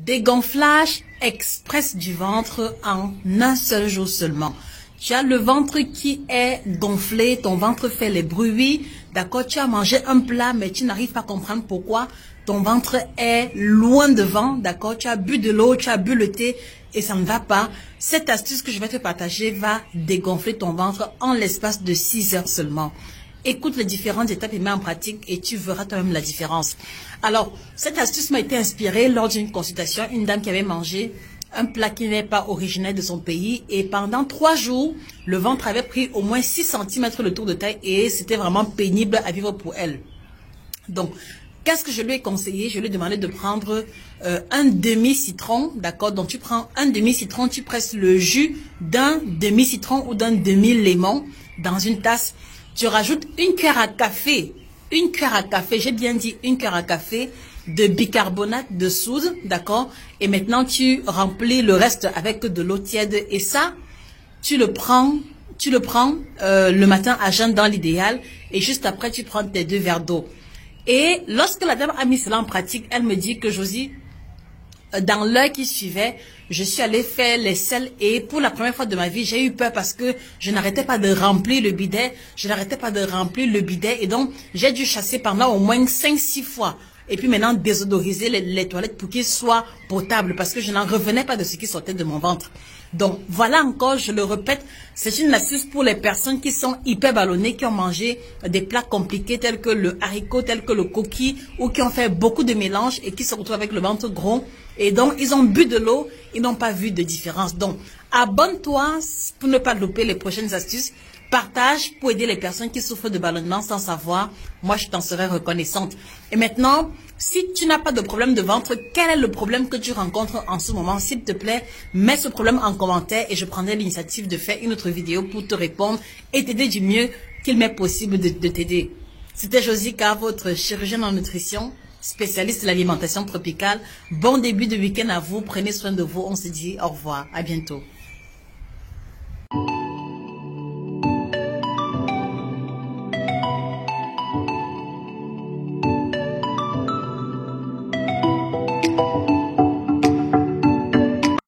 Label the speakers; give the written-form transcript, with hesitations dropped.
Speaker 1: Dégonflage express du ventre en un seul jour seulement. Tu as le ventre qui est gonflé, ton ventre fait les bruits, d'accord? Tu as mangé un plat, mais tu n'arrives pas à comprendre pourquoi ton ventre est loin devant, d'accord? Tu as bu de l'eau, tu as bu le thé et ça ne va pas. Cette astuce que je vais te partager va dégonfler ton ventre en l'espace de 6 heures seulement. Écoute les différentes étapes et mets en pratique et tu verras toi-même la différence. Alors, cette astuce m'a été inspirée lors d'une consultation. Une dame qui avait mangé un plat qui n'est pas originaire de son pays et pendant 3 jours, le ventre avait pris au moins 6 cm le tour de taille et c'était vraiment pénible à vivre pour elle. Donc, qu'est-ce que je lui ai conseillé? Je lui ai demandé de prendre un demi-citron, d'accord? Donc, tu prends un demi-citron, tu presses le jus d'un demi-citron ou d'un demi-lémon dans une tasse. Tu rajoutes une cuillère à café, j'ai bien dit une cuillère à café de bicarbonate de soude, d'accord? Et maintenant, tu remplis le reste avec de l'eau tiède et ça, tu le prends le matin à jeun dans l'idéal et juste après, tu prends tes 2 verres d'eau. Et lorsque la dame a mis cela en pratique, elle me dit que Josie, dans l'heure qui suivait, je suis allée faire les selles et pour la première fois de ma vie, j'ai eu peur parce que je n'arrêtais pas de remplir le bidet. Et donc, j'ai dû chasser pendant au moins 5-6 fois. Et puis maintenant, désodoriser les toilettes pour qu'ils soient potables parce que je n'en revenais pas de ce qui sortait de mon ventre. Donc, voilà encore, je le répète, c'est une astuce pour les personnes qui sont hyper ballonnées, qui ont mangé des plats compliqués tels que le haricot, tels que le coquille ou qui ont fait beaucoup de mélanges et qui se retrouvent avec le ventre gros. Et donc, ils ont bu de l'eau, ils n'ont pas vu de différence. Donc, abonne-toi pour ne pas louper les prochaines astuces. Partage pour aider les personnes qui souffrent de ballonnement sans savoir. Moi, je t'en serais reconnaissante. Et maintenant, si tu n'as pas de problème de ventre, quel est le problème que tu rencontres en ce moment? S'il te plaît, mets ce problème en commentaire et je prendrai l'initiative de faire une autre vidéo pour te répondre et t'aider du mieux qu'il m'est possible de t'aider. C'était Josie K, votre chirurgienne en nutrition, spécialiste de l'alimentation tropicale. Bon début de week-end à vous. Prenez soin de vous. On se dit au revoir. À bientôt.